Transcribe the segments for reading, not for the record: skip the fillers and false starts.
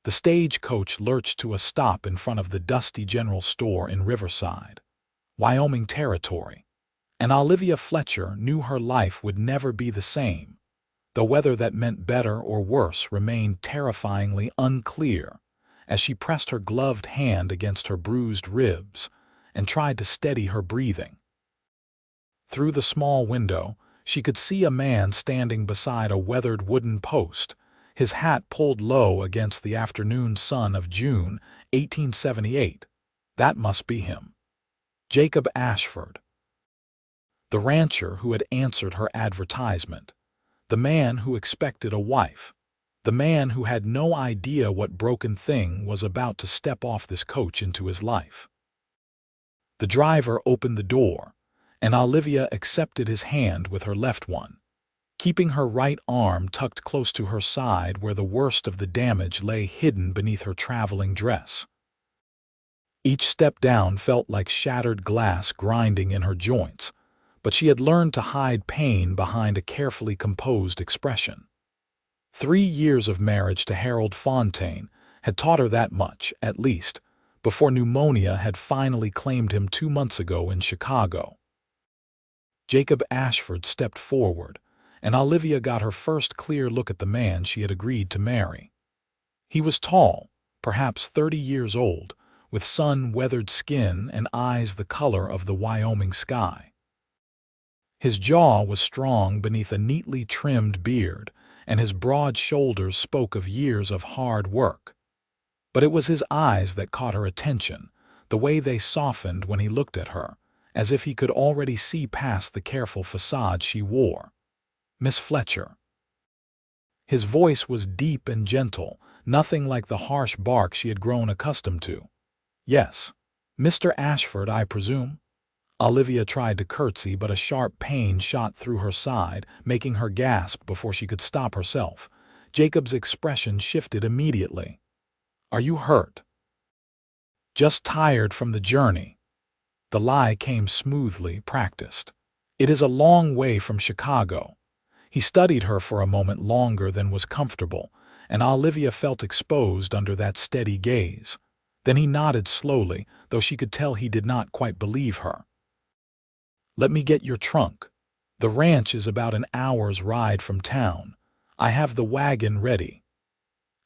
The stagecoach lurched to a stop in front of the dusty general store in Riverside, Wyoming Territory, and Olivia Fletcher knew her life would never be the same, though whether that meant better or worse remained terrifyingly unclear as she pressed her gloved hand against her bruised ribs and tried to steady her breathing. Through the small window, she could see a man standing beside a weathered wooden post, his hat pulled low against the afternoon sun of June 1878. That must be him. Jacob Ashford, the rancher who had answered her advertisement, the man who expected a wife, the man who had no idea what broken thing was about to step off this coach into his life. The driver opened the door, and Olivia accepted his hand with her left one, keeping her right arm tucked close to her side where the worst of the damage lay hidden beneath her traveling dress. Each step down felt like shattered glass grinding in her joints, but she had learned to hide pain behind a carefully composed expression. 3 years of marriage to Harold Fontaine had taught her that much, at least, before pneumonia had finally claimed him 2 months ago in Chicago. Jacob Ashford stepped forward, and Olivia got her first clear look at the man she had agreed to marry. He was tall, perhaps 30 years old, with sun-weathered skin and eyes the color of the Wyoming sky. His jaw was strong beneath a neatly trimmed beard, and his broad shoulders spoke of years of hard work. But it was his eyes that caught her attention, the way they softened when he looked at her, as if he could already see past the careful facade she wore. "Miss Fletcher." His voice was deep and gentle, nothing like the harsh bark she had grown accustomed to. "Yes. Mr. Ashford, I presume?" Olivia tried to curtsy, but a sharp pain shot through her side, making her gasp before she could stop herself. Jacob's expression shifted immediately. "Are you hurt?" "Just tired from the journey." The lie came smoothly, practiced. "It is a long way from Chicago." He studied her for a moment longer than was comfortable, and Olivia felt exposed under that steady gaze. Then he nodded slowly, though she could tell he did not quite believe her. "Let me get your trunk. The ranch is about an hour's ride from town. I have the wagon ready."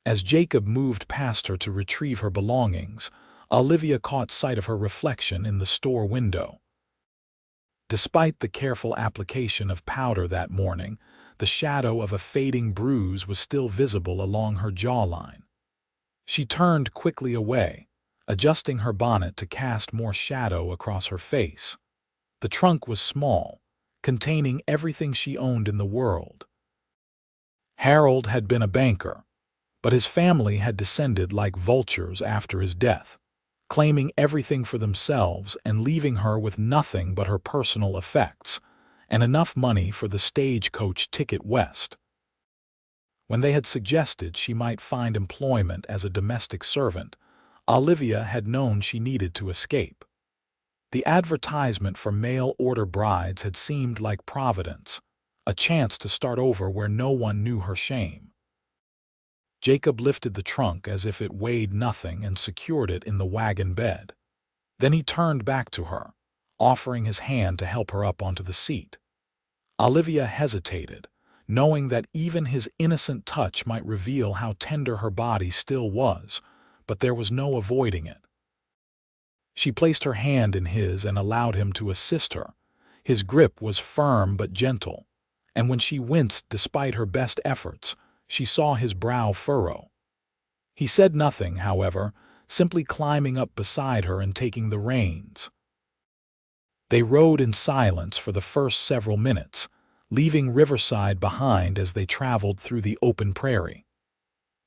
As Jacob moved past her to retrieve her belongings, Olivia caught sight of her reflection in the store window. Despite the careful application of powder that morning, the shadow of a fading bruise was still visible along her jawline. She turned quickly away, adjusting her bonnet to cast more shadow across her face. The trunk was small, containing everything she owned in the world. Harold had been a banker, but his family had descended like vultures after his death, claiming everything for themselves and leaving her with nothing but her personal effects and enough money for the stagecoach ticket west. When they had suggested she might find employment as a domestic servant, Olivia had known she needed to escape. The advertisement for mail-order brides had seemed like providence, a chance to start over where no one knew her shame. Jacob lifted the trunk as if it weighed nothing and secured it in the wagon bed. Then he turned back to her, offering his hand to help her up onto the seat. Olivia hesitated, knowing that even his innocent touch might reveal how tender her body still was, but there was no avoiding it. She placed her hand in his and allowed him to assist her. His grip was firm but gentle, and when she winced despite her best efforts, she saw his brow furrow. He said nothing, however, simply climbing up beside her and taking the reins. They rode in silence for the first several minutes, leaving Riverside behind as they traveled through the open prairie.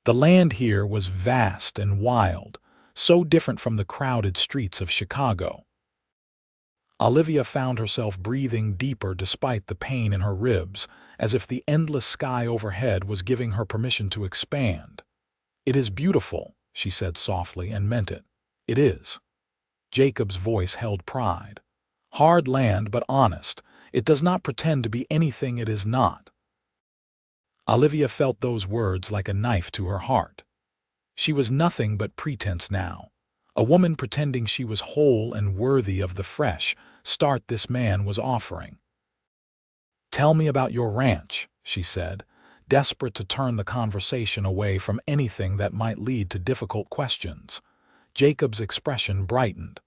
The land here was vast and wild, so different from the crowded streets of Chicago. Olivia found herself breathing deeper despite the pain in her ribs, as if the endless sky overhead was giving her permission to expand. "It is beautiful," she said softly, and meant it. "It is." Jacob's voice held pride. "Hard land, but honest. It does not pretend to be anything it is not." Olivia felt those words like a knife to her heart. She was nothing but pretense now. A woman pretending she was whole and worthy of the fresh start this man was offering. "Tell me about your ranch," she said, desperate to turn the conversation away from anything that might lead to difficult questions. Jacob's expression brightened.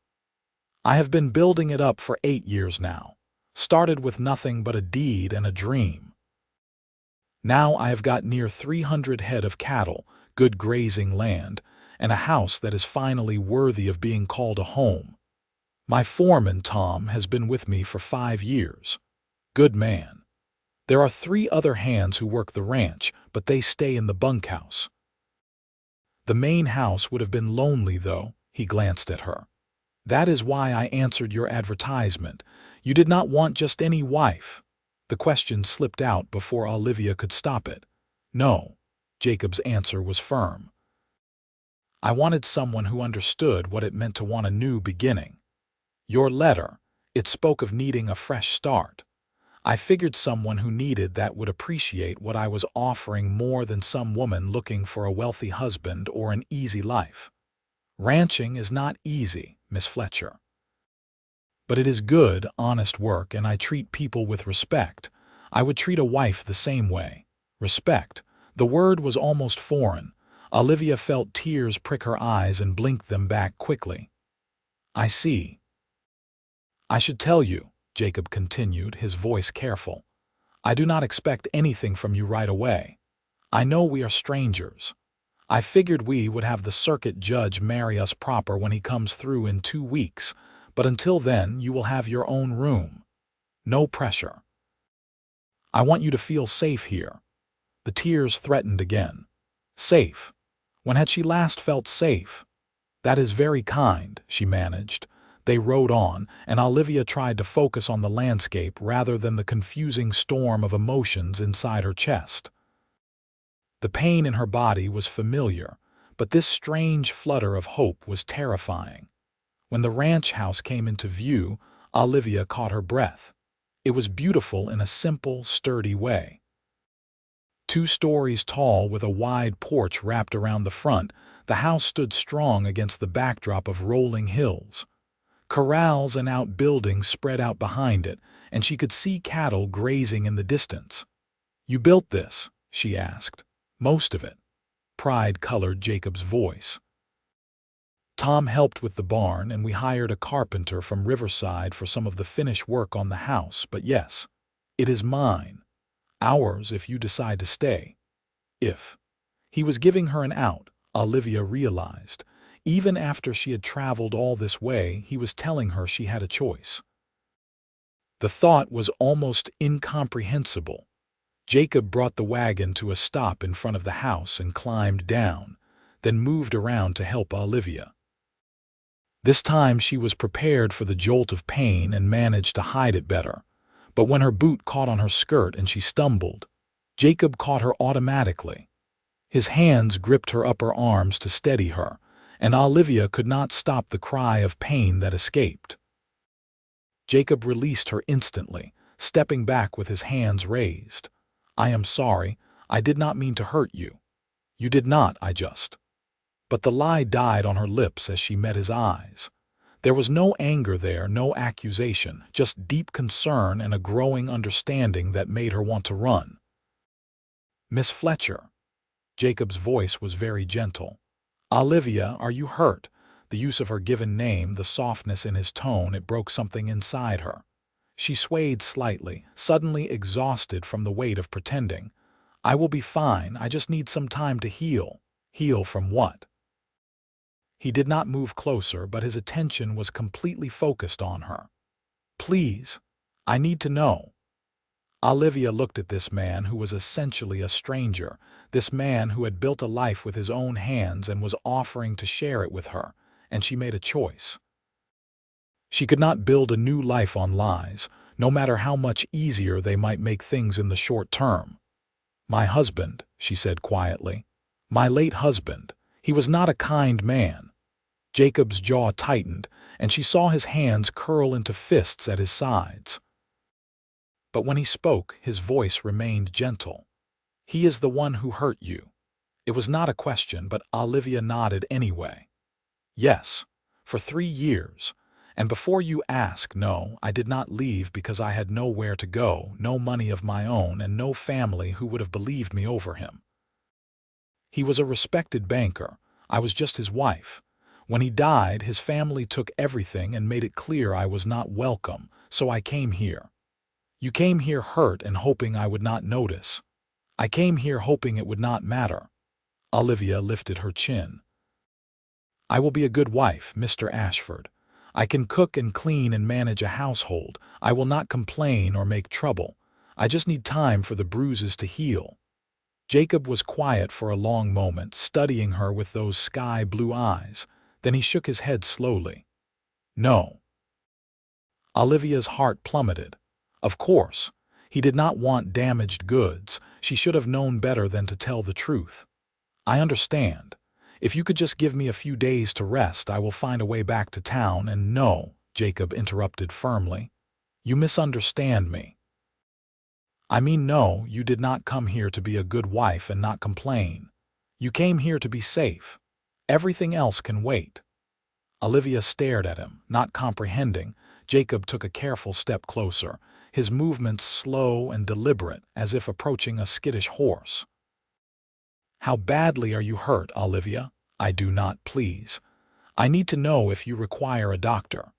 "I have been building it up for 8 years now. Started with nothing but a deed and a dream. Now I have got near 300 head of cattle, good grazing land, and a house that is finally worthy of being called a home. My foreman, Tom, has been with me for 5 years. Good man. There are 3 other hands who work the ranch, but they stay in the bunkhouse. The main house would have been lonely, though." He glanced at her. "That is why I answered your advertisement. You did not want just any wife." The question slipped out before Olivia could stop it. "No." Jacob's answer was firm. "I wanted someone who understood what it meant to want a new beginning. Your letter, it spoke of needing a fresh start. I figured someone who needed that would appreciate what I was offering more than some woman looking for a wealthy husband or an easy life. Ranching is not easy, Miss Fletcher. But it is good, honest work, and I treat people with respect. I would treat a wife the same way." Respect. The word was almost foreign. Olivia felt tears prick her eyes and blinked them back quickly. "I see. I should tell you," Jacob continued, his voice careful. "I do not expect anything from you right away. I know we are strangers. I figured we would have the circuit judge marry us proper when he comes through in 2 weeks, but until then you will have your own room. No pressure. I want you to feel safe here." The tears threatened again. Safe. When had she last felt safe? "That is very kind," she managed. They rode on, and Olivia tried to focus on the landscape rather than the confusing storm of emotions inside her chest. The pain in her body was familiar, but this strange flutter of hope was terrifying. When the ranch house came into view, Olivia caught her breath. It was beautiful in a simple, sturdy way. 2 stories tall with a wide porch wrapped around the front, the house stood strong against the backdrop of rolling hills. Corrals and outbuildings spread out behind it, and she could see cattle grazing in the distance. "You built this?" she asked. "Most of it." Pride colored Jacob's voice. "Tom helped with the barn, and we hired a carpenter from Riverside for some of the finish work on the house, but yes, it is mine. Ours if you decide to stay." If. He was giving her an out, Olivia realized. Even after she had traveled all this way, he was telling her she had a choice. The thought was almost incomprehensible. Jacob brought the wagon to a stop in front of the house and climbed down, then moved around to help Olivia. This time she was prepared for the jolt of pain and managed to hide it better. But when her boot caught on her skirt and she stumbled, Jacob caught her automatically. His hands gripped her upper arms to steady her, and Olivia could not stop the cry of pain that escaped. Jacob released her instantly, stepping back with his hands raised. "I am sorry. I did not mean to hurt you." "You did not, I just." But the lie died on her lips as she met his eyes. There was no anger there, no accusation, just deep concern and a growing understanding that made her want to run. "Miss Fletcher." Jacob's voice was very gentle. "Olivia, are you hurt?" The use of her given name, the softness in his tone, it broke something inside her. She swayed slightly, suddenly exhausted from the weight of pretending. "I will be fine, I just need some time to heal." "Heal from what?" He did not move closer, but his attention was completely focused on her. "Please, I need to know." Olivia looked at this man who was essentially a stranger, this man who had built a life with his own hands and was offering to share it with her, and she made a choice. She could not build a new life on lies, no matter how much easier they might make things in the short term. "My husband," she said quietly. "My late husband. He was not a kind man." Jacob's jaw tightened, and she saw his hands curl into fists at his sides. But when he spoke, his voice remained gentle. "He is the one who hurt you. It was not a question, but Olivia nodded anyway. Yes, for 3 years. And before you ask, no, I did not leave because I had nowhere to go, no money of my own, and no family who would have believed me over him. He was a respected banker. I was just his wife. When he died, his family took everything and made it clear I was not welcome, so I came here. You came here hurt and hoping I would not notice. I came here hoping it would not matter. Olivia lifted her chin. I will be a good wife, Mr. Ashford. I can cook and clean and manage a household. I will not complain or make trouble. I just need time for the bruises to heal. Jacob was quiet for a long moment, studying her with those sky-blue eyes. Then he shook his head slowly. No. Olivia's heart plummeted. Of course. He did not want damaged goods. She should have known better than to tell the truth. I understand. If you could just give me a few days to rest, I will find a way back to town. And no, Jacob interrupted firmly. You misunderstand me. I mean, no, you did not come here to be a good wife and not complain. You came here to be safe. Everything else can wait. Olivia stared at him, not comprehending. Jacob took a careful step closer, his movements slow and deliberate, as if approaching a skittish horse. How badly are you hurt, Olivia? I do not, please. I need to know if you require a doctor.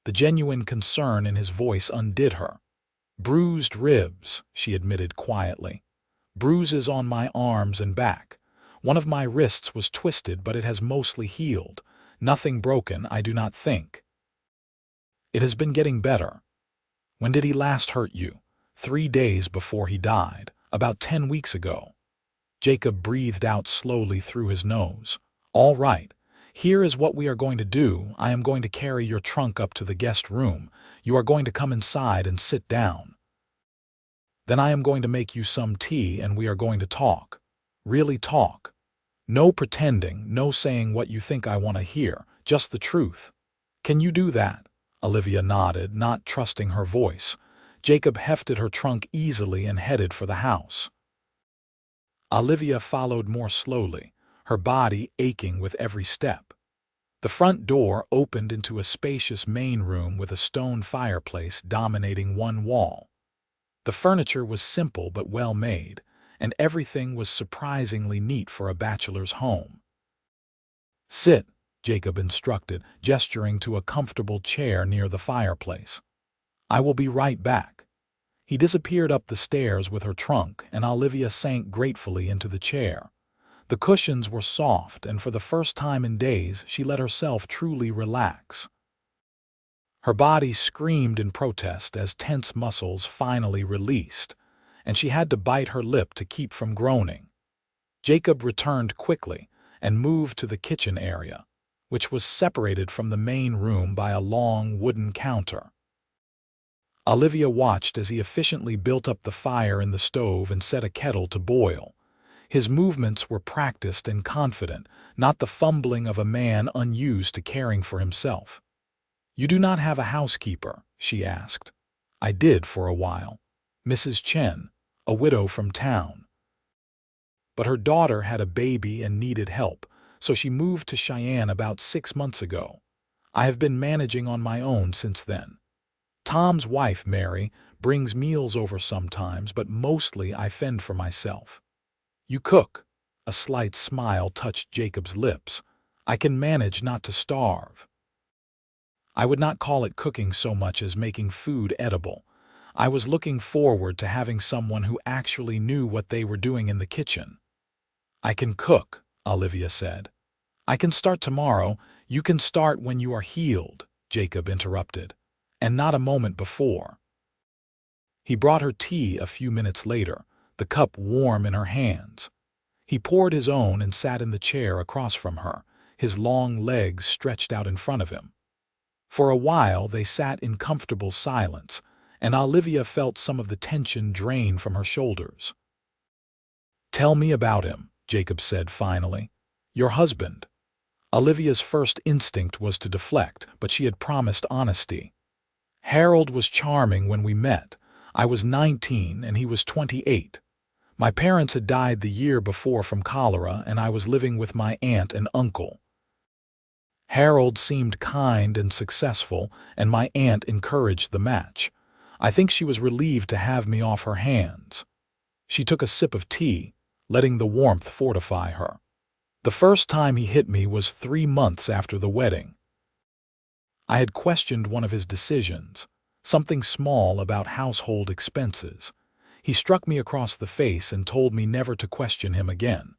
The genuine concern in his voice undid her. Bruised ribs, she admitted quietly. Bruises on my arms and back. One of my wrists was twisted, but it has mostly healed. Nothing broken, I do not think. It has been getting better. When did he last hurt you? 3 days before he died, about 10 weeks ago. Jacob breathed out slowly through his nose. All right. Here is what we are going to do. I am going to carry your trunk up to the guest room. You are going to come inside and sit down. Then I am going to make you some tea and we are going to talk. Really talk. No pretending, no saying what you think I want to hear, just the truth. Can you do that? Olivia nodded, not trusting her voice. Jacob hefted her trunk easily and headed for the house. Olivia followed more slowly, her body aching with every step. The front door opened into a spacious main room with a stone fireplace dominating one wall. The furniture was simple but well made, and everything was surprisingly neat for a bachelor's home. Sit, Jacob instructed, gesturing to a comfortable chair near the fireplace. I will be right back. He disappeared up the stairs with her trunk, and Olivia sank gratefully into the chair. The cushions were soft, and for the first time in days she let herself truly relax. Her body screamed in protest as tense muscles finally released, and she had to bite her lip to keep from groaning. Jacob returned quickly and moved to the kitchen area, which was separated from the main room by a long wooden counter. Olivia watched as he efficiently built up the fire in the stove and set a kettle to boil. His movements were practiced and confident, not the fumbling of a man unused to caring for himself. You do not have a housekeeper? She asked. I did for a while. Mrs. Chen, a widow from town. But her daughter had a baby and needed help, so she moved to Cheyenne about 6 months ago. I have been managing on my own since then. Tom's wife, Mary, brings meals over sometimes, but mostly I fend for myself. You cook? A slight smile touched Jacob's lips. I can manage not to starve. I would not call it cooking so much as making food edible. I was looking forward to having someone who actually knew what they were doing in the kitchen. I can cook, Olivia said. I can start tomorrow. You can start when you are healed, Jacob interrupted, and not a moment before. He brought her tea a few minutes later, the cup warm in her hands. He poured his own and sat in the chair across from her, his long legs stretched out in front of him. For a while they sat in comfortable silence, and Olivia felt some of the tension drain from her shoulders. Tell me about him, Jacob said finally. Your husband. Olivia's first instinct was to deflect, but she had promised honesty. Harold was charming when we met. I was 19 and he was 28. My parents had died the year before from cholera, and I was living with my aunt and uncle. Harold seemed kind and successful, and my aunt encouraged the match. I think she was relieved to have me off her hands. She took a sip of tea, letting the warmth fortify her. The first time he hit me was 3 months after the wedding. I had questioned one of his decisions, something small about household expenses. He struck me across the face and told me never to question him again.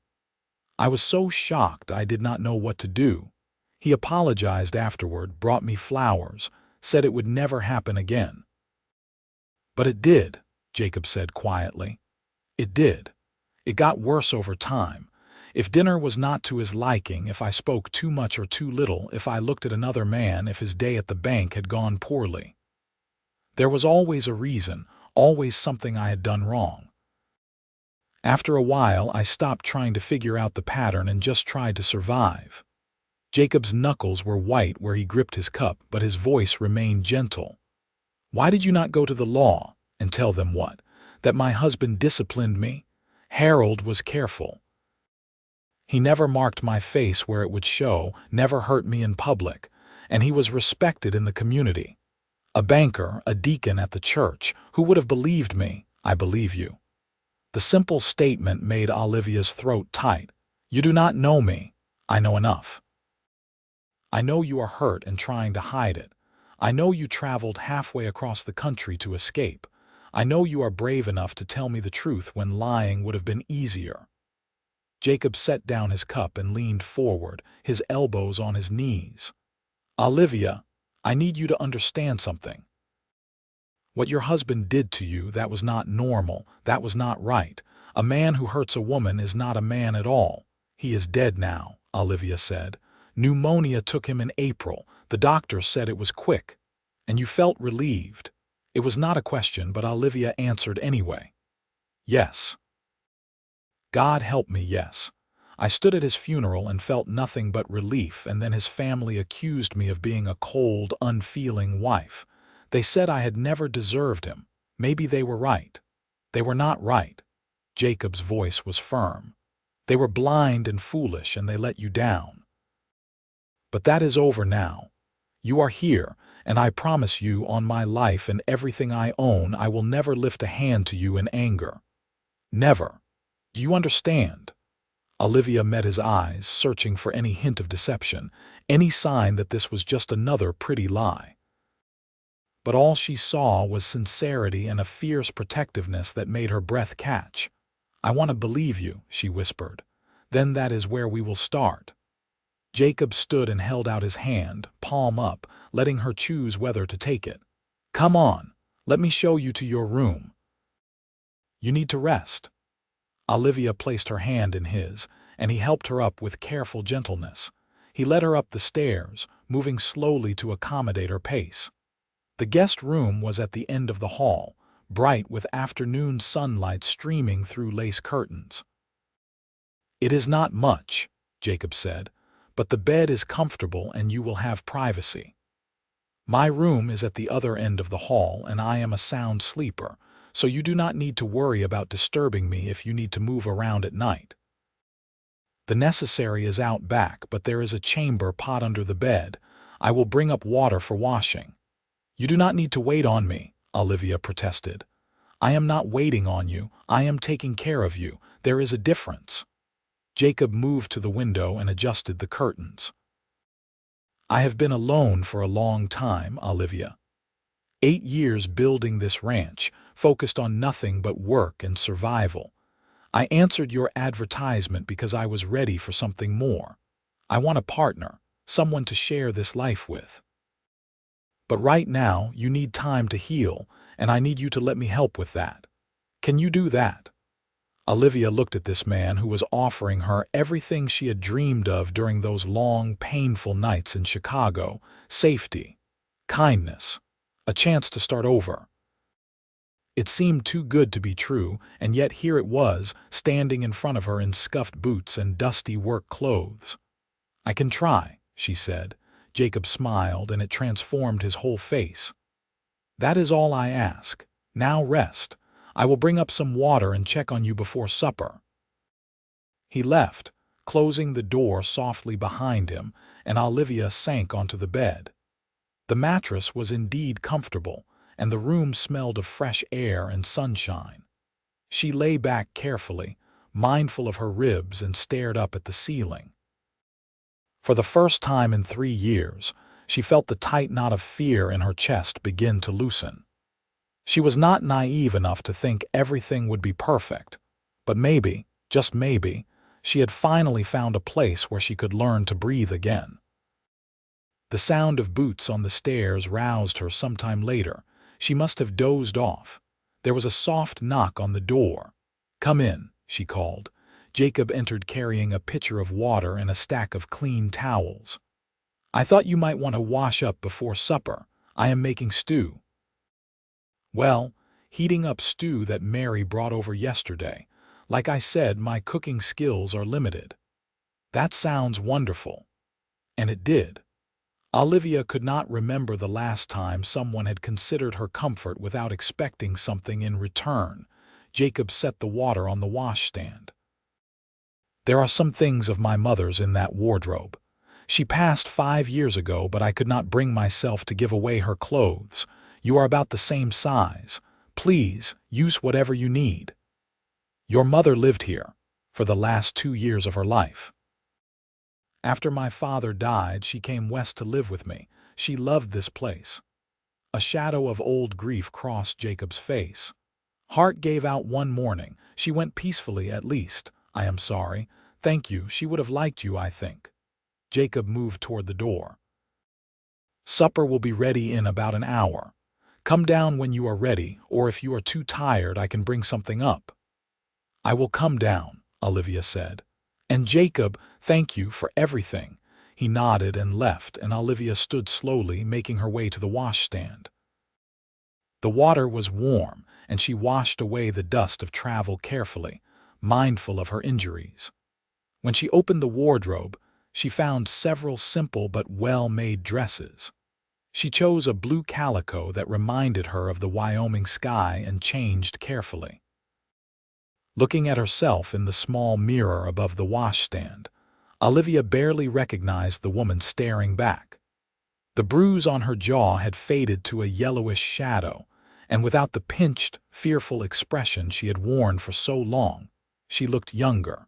I was so shocked I did not know what to do. He apologized afterward, brought me flowers, said it would never happen again. But it did, Jacob said quietly. It did. It got worse over time. If dinner was not to his liking, if I spoke too much or too little, if I looked at another man, if his day at the bank had gone poorly. There was always a reason, always something I had done wrong. After a while, I stopped trying to figure out the pattern and just tried to survive. Jacob's knuckles were white where he gripped his cup, but his voice remained gentle. Why did you not go to the law and tell them what? That my husband disciplined me? Harold was careful. He never marked my face where it would show, never hurt me in public, and he was respected in the community. A banker, a deacon at the church, who would have believed me? I believe you. The simple statement made Olivia's throat tight. You do not know me. I know enough. I know you are hurt and trying to hide it. I know you traveled halfway across the country to escape. I know you are brave enough to tell me the truth when lying would have been easier. Jacob set down his cup and leaned forward, his elbows on his knees. Olivia, I need you to understand something. What your husband did to you, that was not normal, that was not right. A man who hurts a woman is not a man at all. He is dead now, Olivia said. Pneumonia took him in April. The doctor said it was quick. And you felt relieved. It was not a question, but Olivia answered anyway. Yes. God help me, yes. I stood at his funeral and felt nothing but relief, and then his family accused me of being a cold, unfeeling wife. They said I had never deserved him. Maybe they were right. They were not right. Jacob's voice was firm. They were blind and foolish, and they let you down. But that is over now. You are here, and I promise you on my life and everything I own, I will never lift a hand to you in anger. Never. Do you understand? Olivia met his eyes, searching for any hint of deception, any sign that this was just another pretty lie. But all she saw was sincerity and a fierce protectiveness that made her breath catch. I want to believe you, she whispered. Then that is where we will start. Jacob stood and held out his hand, palm up, letting her choose whether to take it. Come on, let me show you to your room. You need to rest. Olivia placed her hand in his, and he helped her up with careful gentleness. He led her up the stairs, moving slowly to accommodate her pace. The guest room was at the end of the hall, bright with afternoon sunlight streaming through lace curtains. It is not much, Jacob said, but the bed is comfortable and you will have privacy. My room is at the other end of the hall, and I am a sound sleeper, so you do not need to worry about disturbing me if you need to move around at night. The necessary is out back, but there is a chamber pot under the bed. I will bring up water for washing. You do not need to wait on me, Olivia protested. I am not waiting on you. I am taking care of you. There is a difference. Jacob moved to the window and adjusted the curtains. I have been alone for a long time, Olivia. 8 years building this ranch, focused on nothing but work and survival. I answered your advertisement because I was ready for something more. I want a partner, someone to share this life with. But right now, you need time to heal, and I need you to let me help with that. Can you do that? Olivia looked at this man who was offering her everything she had dreamed of during those long, painful nights in Chicago: safety, kindness, a chance to start over. It seemed too good to be true, and yet here it was, standing in front of her in scuffed boots and dusty work clothes. I can try, she said. Jacob smiled, and it transformed his whole face. That is all I ask. Now rest. I will bring up some water and check on you before supper." He left, closing the door softly behind him, and Olivia sank onto the bed. The mattress was indeed comfortable, and the room smelled of fresh air and sunshine. She lay back carefully, mindful of her ribs, and stared up at the ceiling. For the first time in 3 years, she felt the tight knot of fear in her chest begin to loosen. She was not naive enough to think everything would be perfect, but maybe, just maybe, she had finally found a place where she could learn to breathe again. The sound of boots on the stairs roused her sometime later. She must have dozed off. There was a soft knock on the door. "Come in," she called. Jacob entered carrying a pitcher of water and a stack of clean towels. "I thought you might want to wash up before supper. I am making stew." "Well, heating up stew that Mary brought over yesterday. Like I said, my cooking skills are limited." "That sounds wonderful." And it did. Olivia could not remember the last time someone had considered her comfort without expecting something in return. Jacob set the water on the washstand. "There are some things of my mother's in that wardrobe. She passed 5 years ago, but I could not bring myself to give away her clothes. You are about the same size. Please, use whatever you need. Your mother lived here for the last 2 years of her life. After my father died, she came west to live with me. She loved this place." A shadow of old grief crossed Jacob's face. "Heart gave out one morning. She went peacefully, at least. I am sorry. Thank you. She would have liked you, I think." Jacob moved toward the door. "Supper will be ready in about an hour. Come down when you are ready, or if you are too tired, I can bring something up." "I will come down," Olivia said. "And Jacob, thank you for everything." He nodded and left, and Olivia stood slowly, making her way to the washstand. The water was warm, and she washed away the dust of travel carefully, mindful of her injuries. When she opened the wardrobe, she found several simple but well-made dresses. She chose a blue calico that reminded her of the Wyoming sky and changed carefully. Looking at herself in the small mirror above the washstand, Olivia barely recognized the woman staring back. The bruise on her jaw had faded to a yellowish shadow, and without the pinched, fearful expression she had worn for so long, she looked younger.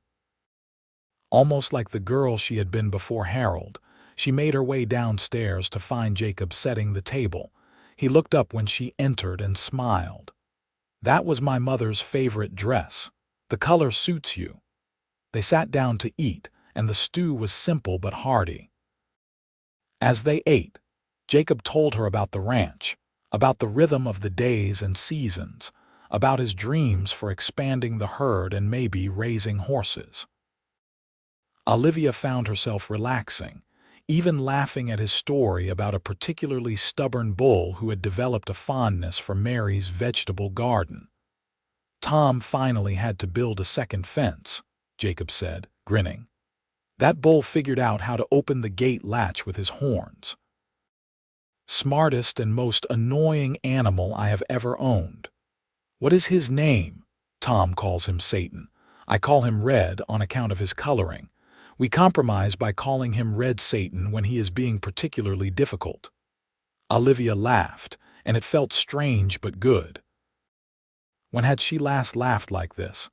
Almost like the girl she had been before Harold, she made her way downstairs to find Jacob setting the table. He looked up when she entered and smiled. "That was my mother's favorite dress. The color suits you." They sat down to eat, and the stew was simple but hearty. As they ate, Jacob told her about the ranch, about the rhythm of the days and seasons, about his dreams for expanding the herd and maybe raising horses. Olivia found herself relaxing, even laughing at his story about a particularly stubborn bull who had developed a fondness for Mary's vegetable garden. "Tom finally had to build a second fence," Jacob said, grinning. "That bull figured out how to open the gate latch with his horns. Smartest and most annoying animal I have ever owned." "What is his name?" "Tom calls him Satan. I call him Red on account of his coloring. We compromise by calling him Red Satan when he is being particularly difficult." Olivia laughed, and it felt strange but good. When had she last laughed like this?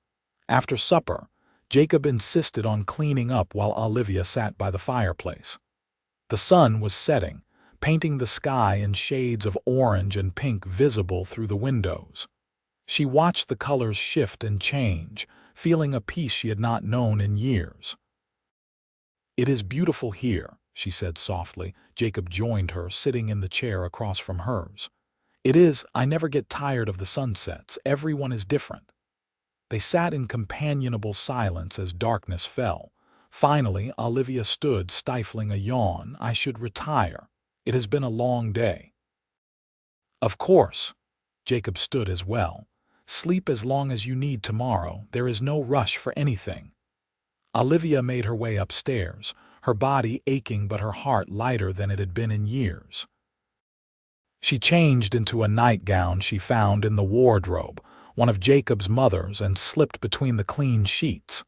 After supper, Jacob insisted on cleaning up while Olivia sat by the fireplace. The sun was setting, painting the sky in shades of orange and pink visible through the windows. She watched the colors shift and change, feeling a peace she had not known in years. "It is beautiful here," she said softly. Jacob joined her, sitting in the chair across from hers. "It is. I never get tired of the sunsets. Everyone is different." They sat in companionable silence as darkness fell. Finally, Olivia stood, stifling a yawn. "I should retire. It has been a long day." "Of course." Jacob stood as well. "Sleep as long as you need tomorrow. There is no rush for anything." Olivia made her way upstairs, her body aching but her heart lighter than it had been in years. She changed into a nightgown she found in the wardrobe, one of Jacob's mothers, and slipped between the clean sheets.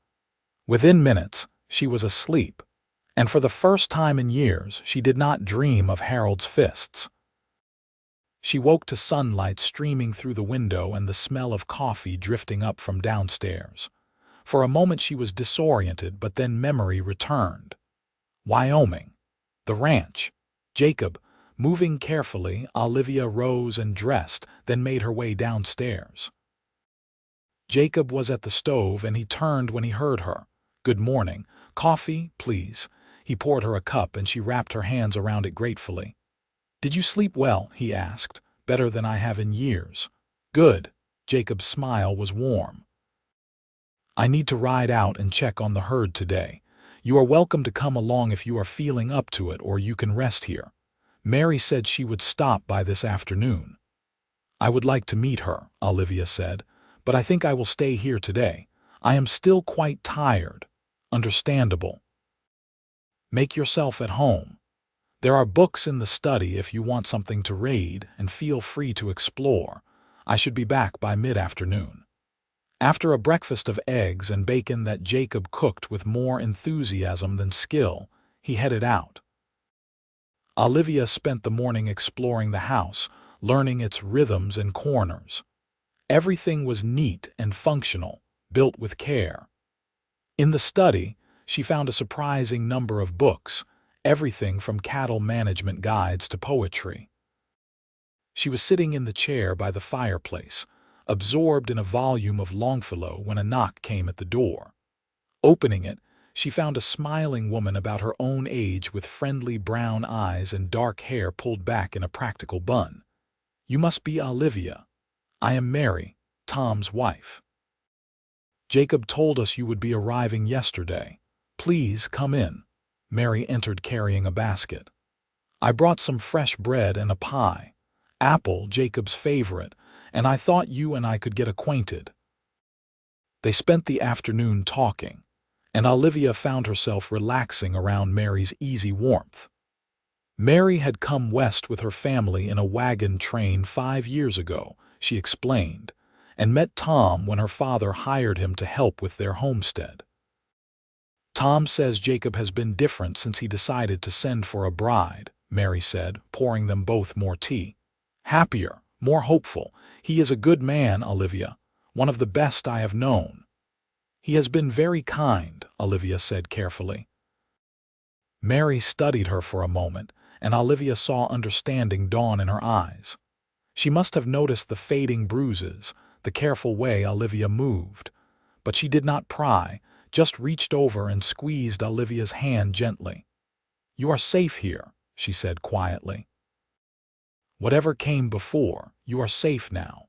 Within minutes, she was asleep, and for the first time in years, she did not dream of Harold's fists. She woke to sunlight streaming through the window and the smell of coffee drifting up from downstairs. For a moment she was disoriented, but then memory returned. Wyoming. The ranch. Jacob. Moving carefully, Olivia rose and dressed, then made her way downstairs. Jacob was at the stove, and he turned when he heard her. "Good morning. Coffee, please." He poured her a cup, and she wrapped her hands around it gratefully. "Did you sleep well?" he asked. "Better than I have in years." "Good." Jacob's smile was warm. "I need to ride out and check on the herd today. You are welcome to come along if you are feeling up to it, or you can rest here. Mary said she would stop by this afternoon." "I would like to meet her," Olivia said, "but I think I will stay here today. I am still quite tired." "Understandable. Make yourself at home. There are books in the study if you want something to read, and feel free to explore. I should be back by mid-afternoon." After a breakfast of eggs and bacon that Jacob cooked with more enthusiasm than skill, he headed out. Olivia spent the morning exploring the house, learning its rhythms and corners. Everything was neat and functional, built with care. In the study, she found a surprising number of books, everything from cattle management guides to poetry. She was sitting in the chair by the fireplace, absorbed in a volume of Longfellow, when a knock came at the door. Opening it, she found a smiling woman about her own age with friendly brown eyes and dark hair pulled back in a practical bun. "You must be Olivia. I am Mary, Tom's wife. Jacob told us you would be arriving yesterday. Please come in." Mary entered carrying a basket. "I brought some fresh bread and a pie. Apple, Jacob's favorite, and I thought you and I could get acquainted." They spent the afternoon talking, and Olivia found herself relaxing around Mary's easy warmth. Mary had come west with her family in a wagon train 5 years ago, she explained, and met Tom when her father hired him to help with their homestead. "Tom says Jacob has been different since he decided to send for a bride," Mary said, pouring them both more tea. "Happier, more hopeful. He is a good man, Olivia, one of the best I have known." "He has been very kind," Olivia said carefully. Mary studied her for a moment, and Olivia saw understanding dawn in her eyes. She must have noticed the fading bruises, the careful way Olivia moved. But she did not pry, just reached over and squeezed Olivia's hand gently. "You are safe here," she said quietly. "Whatever came before, you are safe now."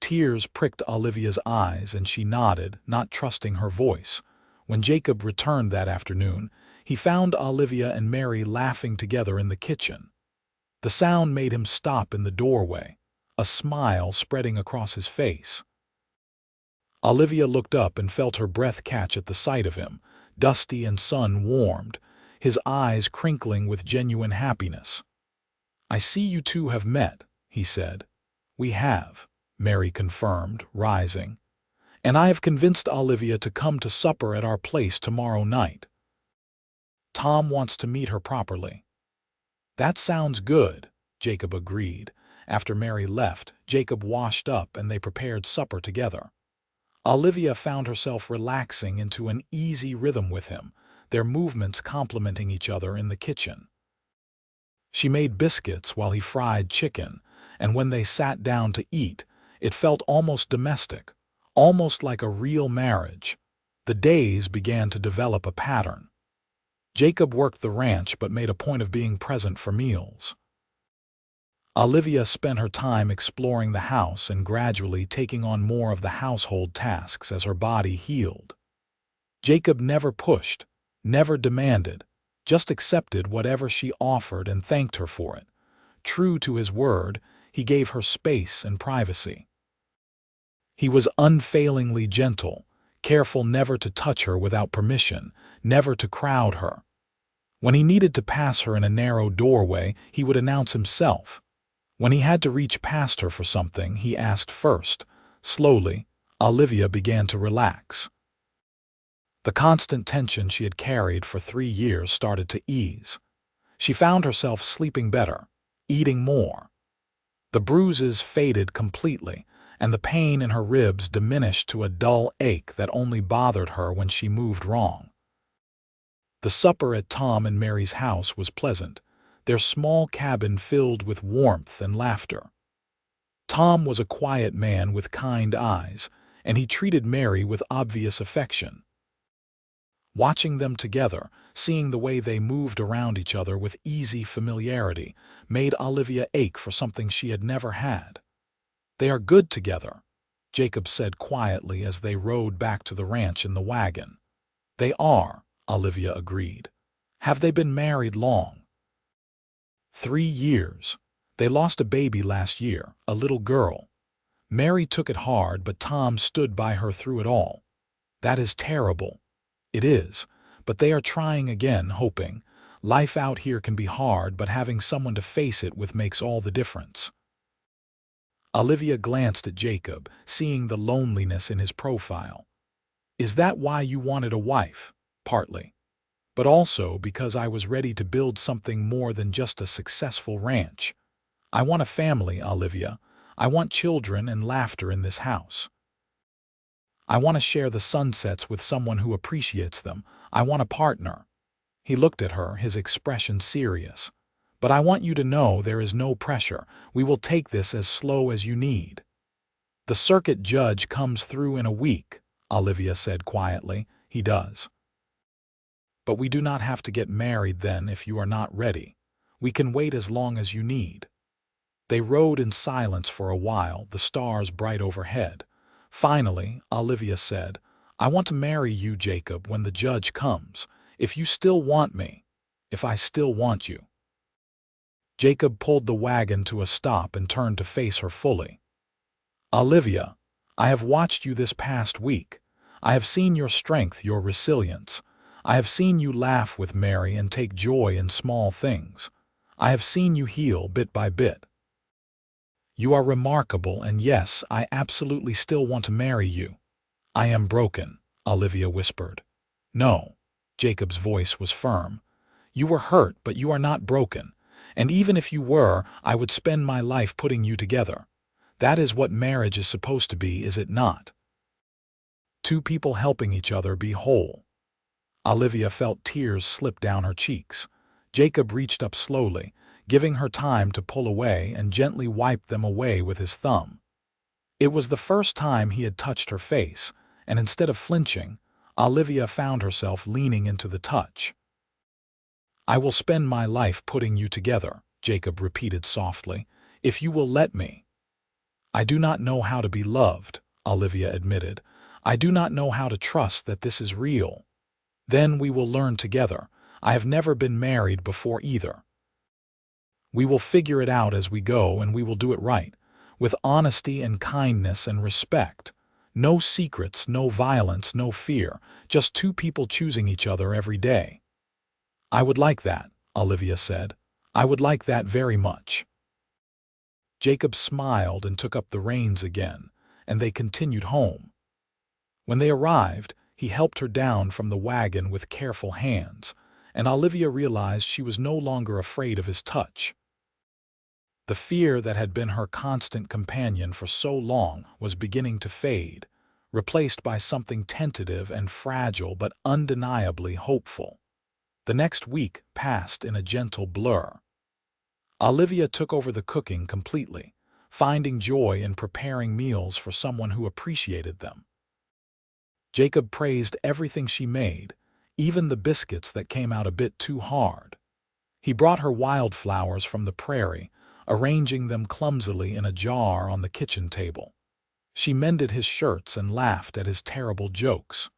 Tears pricked Olivia's eyes, and she nodded, not trusting her voice. When Jacob returned that afternoon, he found Olivia and Mary laughing together in the kitchen. The sound made him stop in the doorway, a smile spreading across his face. Olivia looked up and felt her breath catch at the sight of him, dusty and sun-warmed, his eyes crinkling with genuine happiness. "I see you two have met," he said. "We have," Mary confirmed, rising. "And I have convinced Olivia to come to supper at our place tomorrow night. Tom wants to meet her properly." "That sounds good," Jacob agreed. After Mary left, Jacob washed up and they prepared supper together. Olivia found herself relaxing into an easy rhythm with him, their movements complementing each other in the kitchen. She made biscuits while he fried chicken, and when they sat down to eat, it felt almost domestic, almost like a real marriage. The days began to develop a pattern. Jacob worked the ranch but made a point of being present for meals. Olivia spent her time exploring the house and gradually taking on more of the household tasks as her body healed. Jacob never pushed, never demanded, just accepted whatever she offered and thanked her for it. True to his word, he gave her space and privacy. He was unfailingly gentle, careful never to touch her without permission, never to crowd her. When he needed to pass her in a narrow doorway, he would announce himself. When he had to reach past her for something, he asked first, Slowly, Olivia began to relax. The constant tension she had carried for 3 years started to ease. She found herself sleeping better, eating more. The bruises faded completely, and the pain in her ribs diminished to a dull ache that only bothered her when she moved wrong. The supper at Tom and Mary's house was pleasant, their small cabin filled with warmth and laughter. Tom was a quiet man with kind eyes, and he treated Mary with obvious affection. Watching them together, seeing the way they moved around each other with easy familiarity, made Olivia ache for something she had never had. "They are good together," Jacob said quietly as they rode back to the ranch in the wagon. "They are," Olivia agreed. "Have they been married long?" 3 years. They lost a baby last year, a little girl. Mary took it hard, but Tom stood by her through it all. "That is terrible." "It is, but they are trying again, hoping. Life out here can be hard, but having someone to face it with makes all the difference." Olivia glanced at Jacob, seeing the loneliness in his profile. "Is that why you wanted a wife?" "Partly. But also because I was ready to build something more than just a successful ranch. I want a family, Olivia. I want children and laughter in this house. I want to share the sunsets with someone who appreciates them. I want a partner." He looked at her, his expression serious. "But I want you to know there is no pressure. We will take this as slow as you need." "The circuit judge comes through in a week," Olivia said quietly. "He does. But we do not have to get married then if you are not ready. We can wait as long as you need." They rode in silence for a while, the stars bright overhead. Finally, Olivia said, "I want to marry you, Jacob, when the judge comes. If you still want me. If I still want you." Jacob pulled the wagon to a stop and turned to face her fully. "Olivia, I have watched you this past week. I have seen your strength, your resilience. I have seen you laugh with Mary and take joy in small things. I have seen you heal bit by bit. You are remarkable, and yes, I absolutely still want to marry you." "I am broken," Olivia whispered. "No." Jacob's voice was firm. "You were hurt, but you are not broken. And even if you were, I would spend my life putting you together. That is what marriage is supposed to be, is it not? Two people helping each other be whole." Olivia felt tears slip down her cheeks. Jacob reached up slowly, giving her time to pull away, and gently wiped them away with his thumb. It was the first time he had touched her face, and instead of flinching, Olivia found herself leaning into the touch. "I will spend my life putting you together," Jacob repeated softly, "if you will let me." "I do not know how to be loved," Olivia admitted. "I do not know how to trust that this is real." "Then we will learn together. I have never been married before either. We will figure it out as we go, and we will do it right, with honesty and kindness and respect. No secrets, no violence, no fear, just two people choosing each other every day." "I would like that," Olivia said. "I would like that very much." Jacob smiled and took up the reins again, and they continued home. When they arrived, he helped her down from the wagon with careful hands, and Olivia realized she was no longer afraid of his touch. The fear that had been her constant companion for so long was beginning to fade, replaced by something tentative and fragile but undeniably hopeful. The next week passed in a gentle blur. Olivia took over the cooking completely, finding joy in preparing meals for someone who appreciated them. Jacob praised everything she made, even the biscuits that came out a bit too hard. He brought her wildflowers from the prairie, arranging them clumsily in a jar on the kitchen table. She mended his shirts and laughed at his terrible jokes.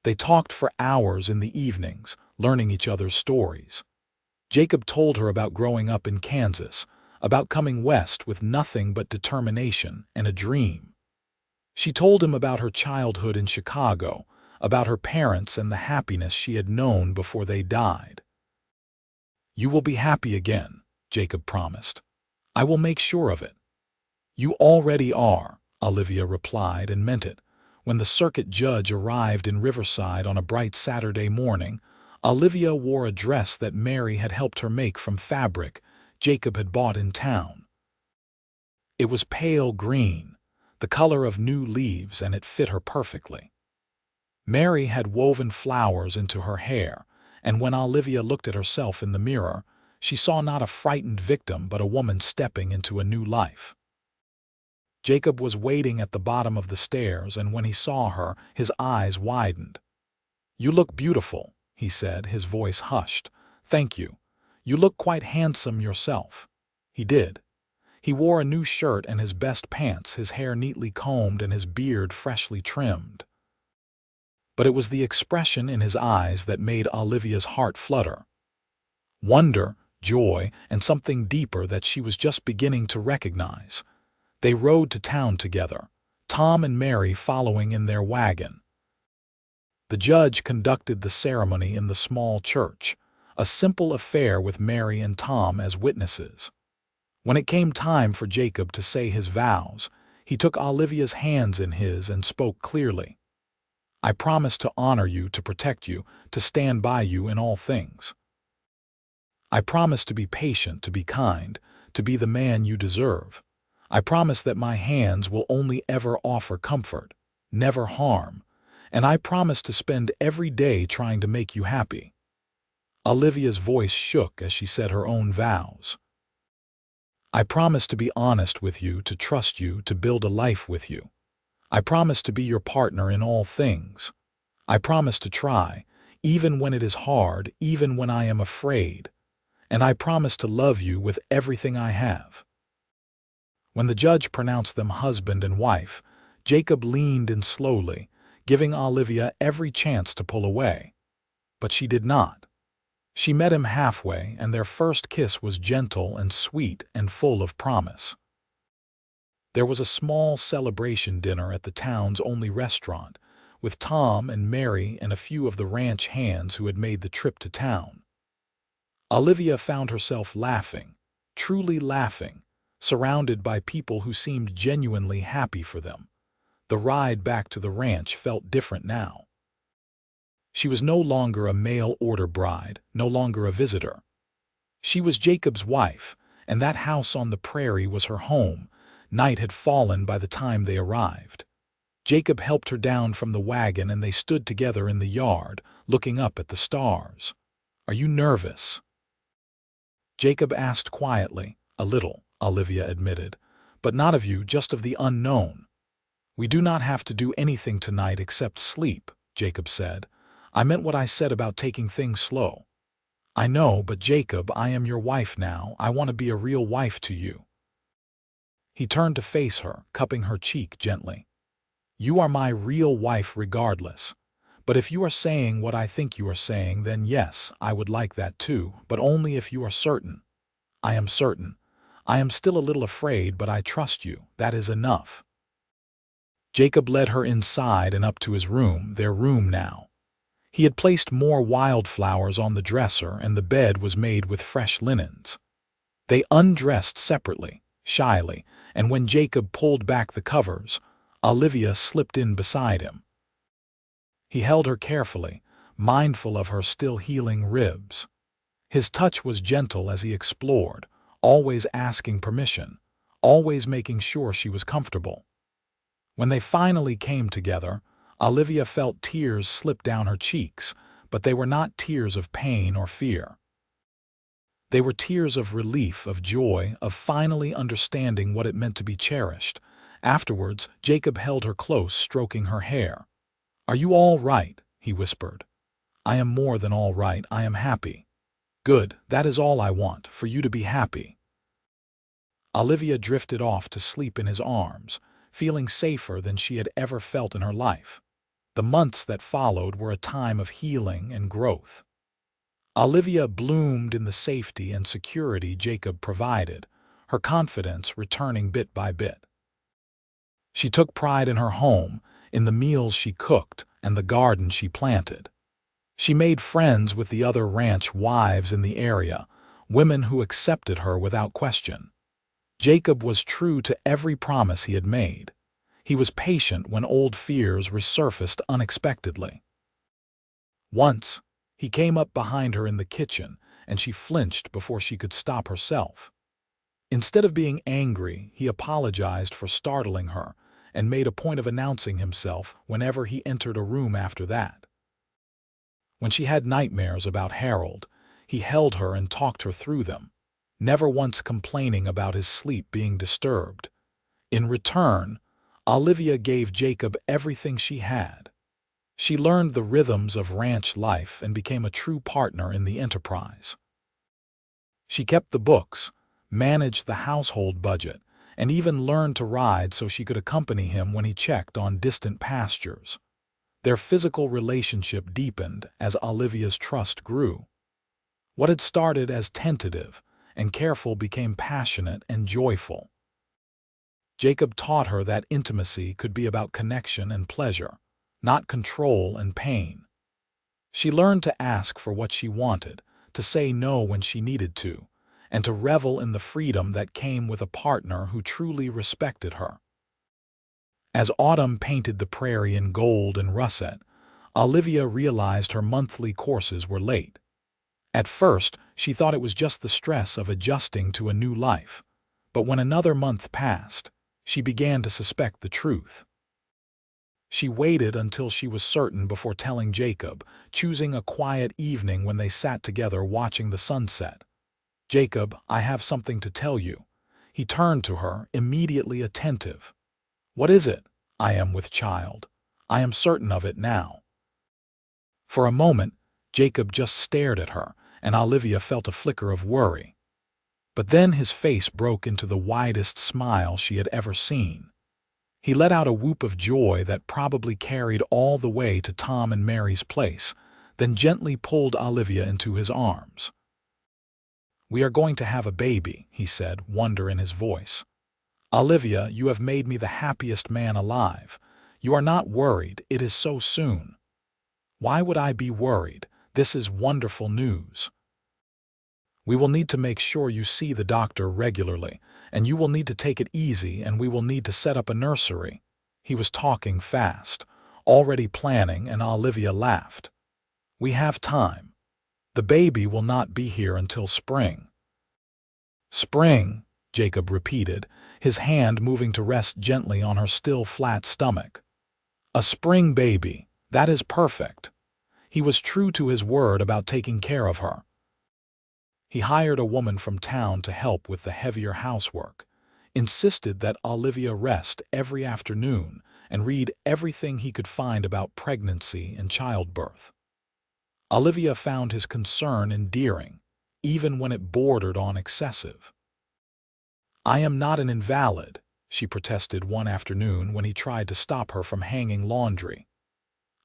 They talked for hours in the evenings, learning each other's stories. Jacob told her about growing up in Kansas, about coming west with nothing but determination and a dream. She told him about her childhood in Chicago, about her parents and the happiness she had known before they died. "You will be happy again," Jacob promised. "I will make sure of it." "You already are," Olivia replied, and meant it. When the circuit judge arrived in Riverside on a bright Saturday morning, Olivia wore a dress that Mary had helped her make from fabric Jacob had bought in town. It was pale green, the color of new leaves, and it fit her perfectly. Mary had woven flowers into her hair, and when Olivia looked at herself in the mirror, she saw not a frightened victim but a woman stepping into a new life. Jacob was waiting at the bottom of the stairs, and when he saw her, his eyes widened. "You look beautiful," he said, his voice hushed. "Thank you. You look quite handsome yourself." He did. He wore a new shirt and his best pants, his hair neatly combed and his beard freshly trimmed. But it was the expression in his eyes that made Olivia's heart flutter. Wonder, joy, and something deeper that she was just beginning to recognize. They rode to town together, Tom and Mary following in their wagon. The judge conducted the ceremony in the small church, a simple affair with Mary and Tom as witnesses. When it came time for Jacob to say his vows, he took Olivia's hands in his and spoke clearly. "I promise to honor you, to protect you, to stand by you in all things. I promise to be patient, to be kind, to be the man you deserve. I promise that my hands will only ever offer comfort, never harm, and I promise to spend every day trying to make you happy." Olivia's voice shook as she said her own vows. "I promise to be honest with you, to trust you, to build a life with you. I promise to be your partner in all things. I promise to try, even when it is hard, even when I am afraid. And I promise to love you with everything I have." When the judge pronounced them husband and wife, Jacob leaned in slowly, giving Olivia every chance to pull away. But she did not. She met him halfway, and their first kiss was gentle and sweet and full of promise. There was a small celebration dinner at the town's only restaurant, with Tom and Mary and a few of the ranch hands who had made the trip to town. Olivia found herself laughing, truly laughing, surrounded by people who seemed genuinely happy for them. The ride back to the ranch felt different now. She was no longer a mail-order bride, no longer a visitor. She was Jacob's wife, and that house on the prairie was her home. Night had fallen by the time they arrived. Jacob helped her down from the wagon, and they stood together in the yard, looking up at the stars. "Are you nervous?" Jacob asked quietly. "A little," Olivia admitted, "but not of you, just of the unknown." "We do not have to do anything tonight except sleep," Jacob said. "I meant what I said about taking things slow." "I know, but Jacob, I am your wife now. I want to be a real wife to you." He turned to face her, cupping her cheek gently. "You are my real wife regardless. But if you are saying what I think you are saying, then yes, I would like that too, but only if you are certain." "I am certain. I am still a little afraid, but I trust you. That is enough." Jacob led her inside and up to his room, their room now. He had placed more wildflowers on the dresser, and the bed was made with fresh linens. They undressed separately, shyly, and when Jacob pulled back the covers, Olivia slipped in beside him. He held her carefully, mindful of her still healing ribs. His touch was gentle as he explored, always asking permission, always making sure she was comfortable. When they finally came together, Olivia felt tears slip down her cheeks, but they were not tears of pain or fear. They were tears of relief, of joy, of finally understanding what it meant to be cherished. Afterwards, Jacob held her close, stroking her hair. "Are you all right?" he whispered. "I am more than all right. I am happy." "Good, that is all I want, for you to be happy." Olivia drifted off to sleep in his arms, feeling safer than she had ever felt in her life. The months that followed were a time of healing and growth. Olivia bloomed in the safety and security Jacob provided, her confidence returning bit by bit. She took pride in her home, in the meals she cooked, and the garden she planted. She made friends with the other ranch wives in the area, women who accepted her without question. Jacob was true to every promise he had made. He was patient when old fears resurfaced unexpectedly. Once, he came up behind her in the kitchen, and she flinched before she could stop herself. Instead of being angry, he apologized for startling her and made a point of announcing himself whenever he entered a room after that. When she had nightmares about Harold, he held her and talked her through them, never once complaining about his sleep being disturbed. In return, Olivia gave Jacob everything she had. She learned the rhythms of ranch life and became a true partner in the enterprise. She kept the books, managed the household budget, and even learned to ride so she could accompany him when he checked on distant pastures. Their physical relationship deepened as Olivia's trust grew. What had started as tentative and careful became passionate and joyful. Jacob taught her that intimacy could be about connection and pleasure, not control and pain. She learned to ask for what she wanted, to say no when she needed to, and to revel in the freedom that came with a partner who truly respected her. As autumn painted the prairie in gold and russet, Olivia realized her monthly courses were late. At first, she thought it was just the stress of adjusting to a new life, but when another month passed, she began to suspect the truth. She waited until she was certain before telling Jacob, choosing a quiet evening when they sat together watching the sunset. "Jacob, I have something to tell you." He turned to her, immediately attentive. "What is it?" "I am with child. I am certain of it now." For a moment, Jacob just stared at her, and Olivia felt a flicker of worry. But then his face broke into the widest smile she had ever seen. He let out a whoop of joy that probably carried all the way to Tom and Mary's place, then gently pulled Olivia into his arms. "We are going to have a baby," he said, wonder in his voice. "Olivia, you have made me the happiest man alive. You are not worried, it is so soon." "Why would I be worried? This is wonderful news." "We will need to make sure you see the doctor regularly, and you will need to take it easy, and we will need to set up a nursery." He was talking fast, already planning, and Olivia laughed. "We have time. The baby will not be here until spring." "Spring," Jacob repeated, his hand moving to rest gently on her still flat stomach. "A spring baby, that is perfect." He was true to his word about taking care of her. He hired a woman from town to help with the heavier housework, insisted that Olivia rest every afternoon, and read everything he could find about pregnancy and childbirth. Olivia found his concern endearing, even when it bordered on excessive. "I am not an invalid," she protested one afternoon when he tried to stop her from hanging laundry.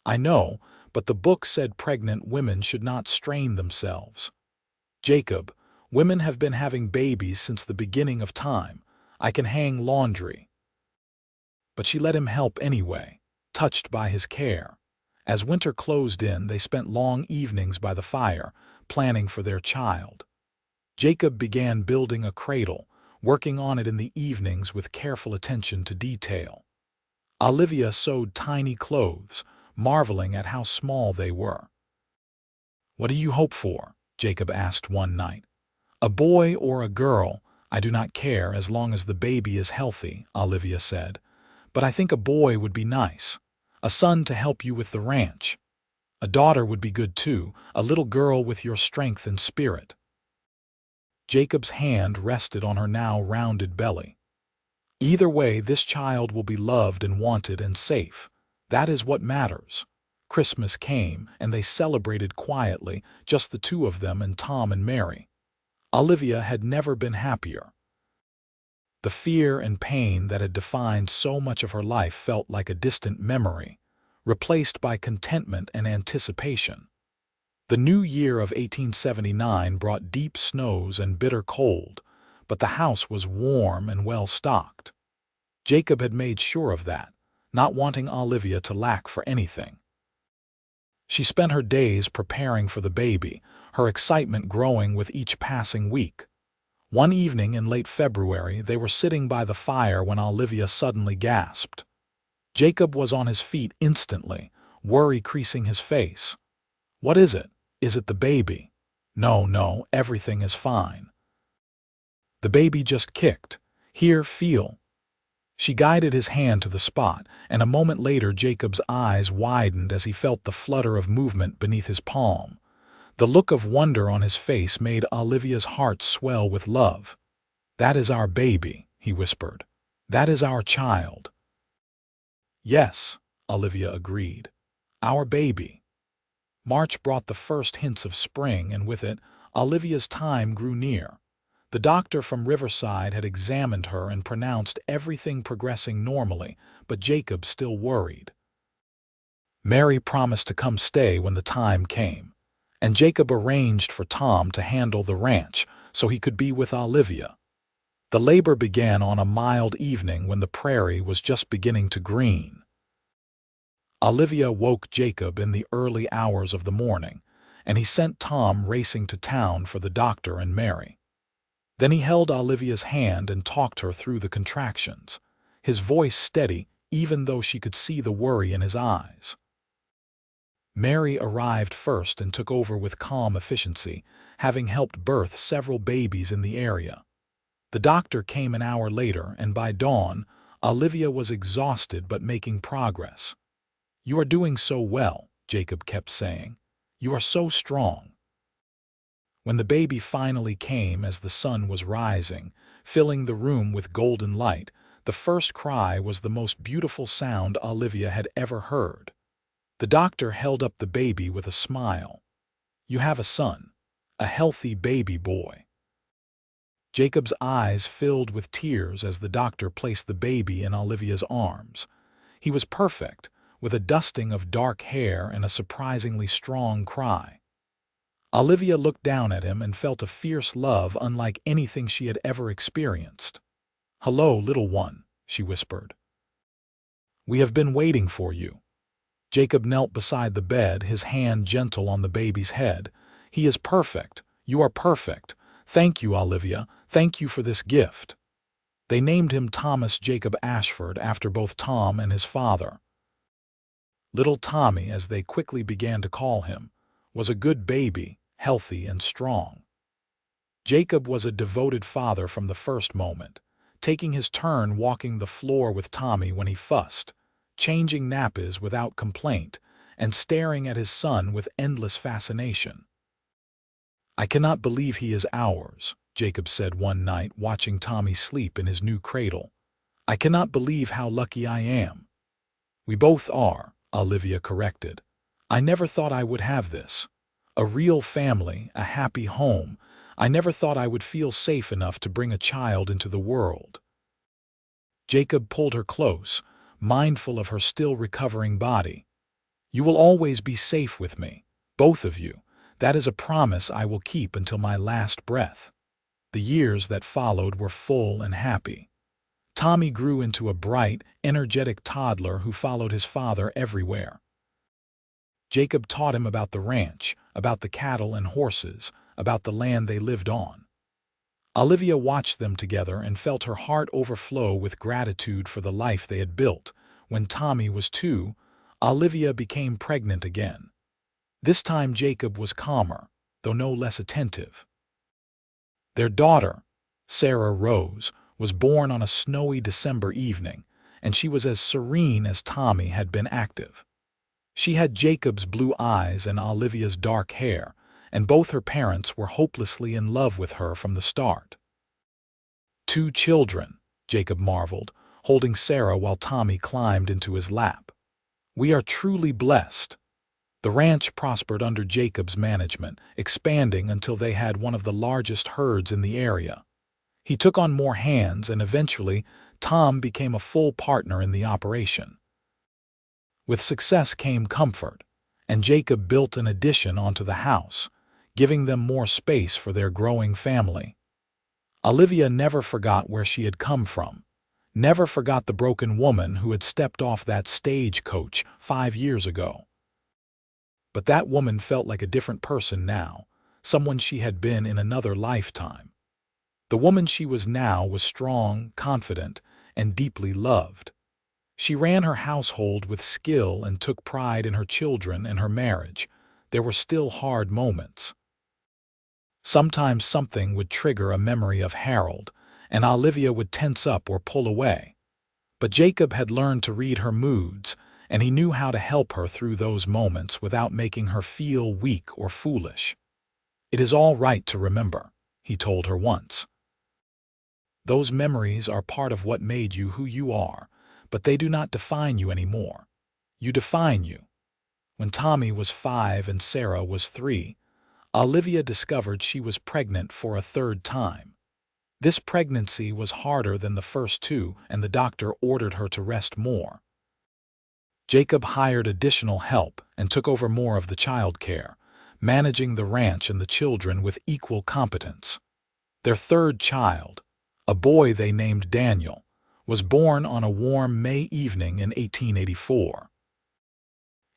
"I know, but the book said pregnant women should not strain themselves." "Jacob, women have been having babies since the beginning of time. I can hang laundry." But she let him help anyway, touched by his care. As winter closed in, they spent long evenings by the fire, planning for their child. Jacob began building a cradle, working on it in the evenings with careful attention to detail. Olivia sewed tiny clothes, marveling at how small they were. "What do you hope for?" Jacob asked one night. "A boy or a girl, I do not care as long as the baby is healthy," Olivia said. "But I think a boy would be nice. A son to help you with the ranch. A daughter would be good too, a little girl with your strength and spirit." Jacob's hand rested on her now rounded belly. "Either way, this child will be loved and wanted and safe. That is what matters." Christmas came, and they celebrated quietly, just the two of them and Tom and Mary. Olivia had never been happier. The fear and pain that had defined so much of her life felt like a distant memory, replaced by contentment and anticipation. The new year of 1879 brought deep snows and bitter cold, but the house was warm and well stocked. Jacob had made sure of that, not wanting Olivia to lack for anything. She spent her days preparing for the baby, her excitement growing with each passing week. One evening in late February, they were sitting by the fire when Olivia suddenly gasped. Jacob was on his feet instantly, worry creasing his face. "What is it? Is it the baby?" "No, no, everything is fine. The baby just kicked. Here, feel." She guided his hand to the spot, and a moment later Jacob's eyes widened as he felt the flutter of movement beneath his palm. The look of wonder on his face made Olivia's heart swell with love. "That is our baby," he whispered. "That is our child." "Yes," Olivia agreed. "Our baby." March brought the first hints of spring, and with it, Olivia's time grew near. The doctor from Riverside had examined her and pronounced everything progressing normally, but Jacob still worried. Mary promised to come stay when the time came, and Jacob arranged for Tom to handle the ranch so he could be with Olivia. The labor began on a mild evening when the prairie was just beginning to green. Olivia woke Jacob in the early hours of the morning, and he sent Tom racing to town for the doctor and Mary. Then he held Olivia's hand and talked her through the contractions, his voice steady even though she could see the worry in his eyes. Mary arrived first and took over with calm efficiency, having helped birth several babies in the area. The doctor came an hour later, and by dawn, Olivia was exhausted but making progress. "You are doing so well," Jacob kept saying. "You are so strong." When the baby finally came as the sun was rising, filling the room with golden light, the first cry was the most beautiful sound Olivia had ever heard. The doctor held up the baby with a smile. "You have a son, a healthy baby boy." Jacob's eyes filled with tears as the doctor placed the baby in Olivia's arms. He was perfect, with a dusting of dark hair and a surprisingly strong cry. Olivia looked down at him and felt a fierce love unlike anything she had ever experienced. "Hello, little one," she whispered. "We have been waiting for you." Jacob knelt beside the bed, his hand gentle on the baby's head. "He is perfect. You are perfect. Thank you, Olivia. Thank you for this gift." They named him Thomas Jacob Ashford after both Tom and his father. Little Tommy, as they quickly began to call him, was a good baby, healthy and strong. Jacob was a devoted father from the first moment, taking his turn walking the floor with Tommy when he fussed, changing nappies without complaint, and staring at his son with endless fascination. "I cannot believe he is ours," Jacob said one night, watching Tommy sleep in his new cradle. "I cannot believe how lucky I am." "We both are," Olivia corrected. "I never thought I would have this. A real family, a happy home. I never thought I would feel safe enough to bring a child into the world." Jacob pulled her close, mindful of her still recovering body. "You will always be safe with me, both of you. That is a promise I will keep until my last breath." The years that followed were full and happy. Tommy grew into a bright, energetic toddler who followed his father everywhere. Jacob taught him about the ranch, about the cattle and horses, about the land they lived on. Olivia watched them together and felt her heart overflow with gratitude for the life they had built. When Tommy was 2, Olivia became pregnant again. This time Jacob was calmer, though no less attentive. Their daughter, Sarah Rose, was born on a snowy December evening, and she was as serene as Tommy had been active. She had Jacob's blue eyes and Olivia's dark hair, and both her parents were hopelessly in love with her from the start. 2 children, Jacob marveled, holding Sarah while Tommy climbed into his lap. "We are truly blessed." The ranch prospered under Jacob's management, expanding until they had one of the largest herds in the area. He took on more hands, and eventually Tom became a full partner in the operation. With success came comfort, and Jacob built an addition onto the house, giving them more space for their growing family. Olivia never forgot where she had come from, never forgot the broken woman who had stepped off that stagecoach 5 years ago. But that woman felt like a different person now, someone she had been in another lifetime. The woman she was now was strong, confident, and deeply loved. She ran her household with skill and took pride in her children and her marriage. There were still hard moments. Sometimes something would trigger a memory of Harold, and Olivia would tense up or pull away. But Jacob had learned to read her moods, and he knew how to help her through those moments without making her feel weak or foolish. "It is all right to remember," he told her once. "Those memories are part of what made you who you are, but they do not define you anymore. You define you." When Tommy was 5 and Sarah was 3, Olivia discovered she was pregnant for a third time. This pregnancy was harder than the first two, and the doctor ordered her to rest more. Jacob hired additional help and took over more of the childcare, managing the ranch and the children with equal competence. Their third child, a boy they named Daniel, was born on a warm May evening in 1884.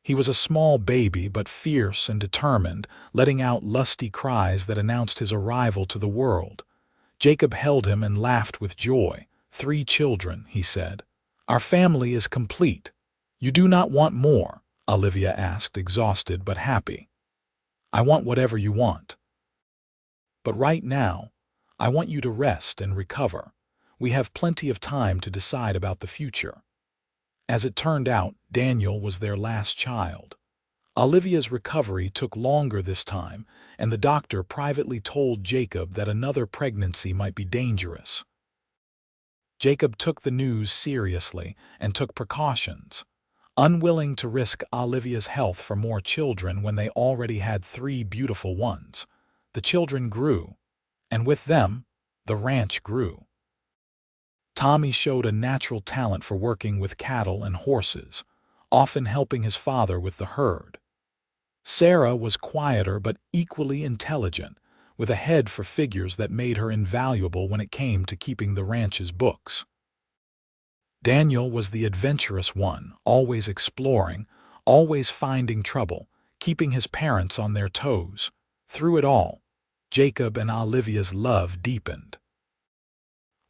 He was a small baby but fierce and determined, letting out lusty cries that announced his arrival to the world. Jacob held him and laughed with joy. "3 children," he said. "Our family is complete." "You do not want more?" Olivia asked, exhausted but happy. "I want whatever you want. But right now, I want you to rest and recover. We have plenty of time to decide about the future." As it turned out, Daniel was their last child. Olivia's recovery took longer this time, and the doctor privately told Jacob that another pregnancy might be dangerous. Jacob took the news seriously and took precautions, unwilling to risk Olivia's health for more children when they already had 3 beautiful ones. The children grew, and with them, the ranch grew. Tommy showed a natural talent for working with cattle and horses, often helping his father with the herd. Sarah was quieter but equally intelligent, with a head for figures that made her invaluable when it came to keeping the ranch's books. Daniel was the adventurous one, always exploring, always finding trouble, keeping his parents on their toes. Through it all, Jacob and Olivia's love deepened.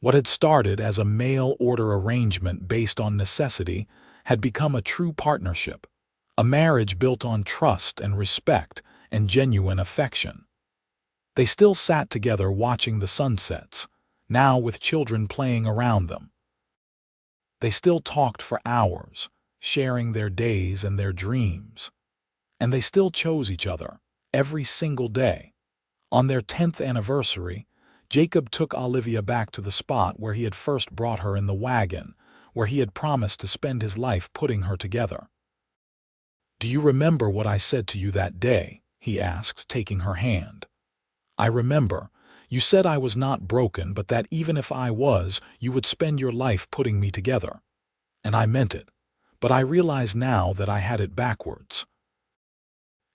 What had started as a mail-order arrangement based on necessity had become a true partnership, a marriage built on trust and respect and genuine affection. They still sat together watching the sunsets, now with children playing around them. They still talked for hours, sharing their days and their dreams. And they still chose each other, every single day. On their 10th anniversary, Jacob took Olivia back to the spot where he had first brought her in the wagon, where he had promised to spend his life putting her together. "Do you remember what I said to you that day?" he asked, taking her hand. "I remember. You said I was not broken, but that even if I was, you would spend your life putting me together. And I meant it. But I realize now that I had it backwards.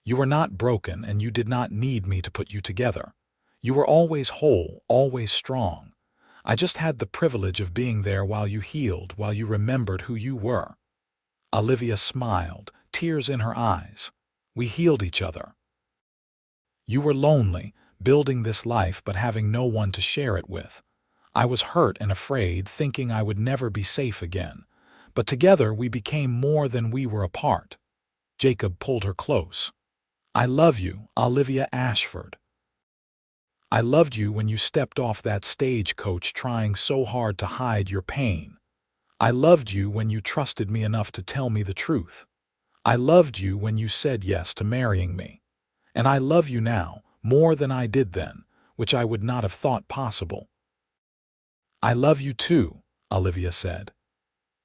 You were not broken, and you did not need me to put you together. You were always whole, always strong. I just had the privilege of being there while you healed, while you remembered who you were." Olivia smiled, tears in her eyes. "We healed each other. You were lonely, building this life but having no one to share it with. I was hurt and afraid, thinking I would never be safe again. But together we became more than we were apart." Jacob pulled her close. "I love you, Olivia Ashford. I loved you when you stepped off that stagecoach trying so hard to hide your pain. I loved you when you trusted me enough to tell me the truth. I loved you when you said yes to marrying me. And I love you now, more than I did then, which I would not have thought possible." "I love you too," Olivia said.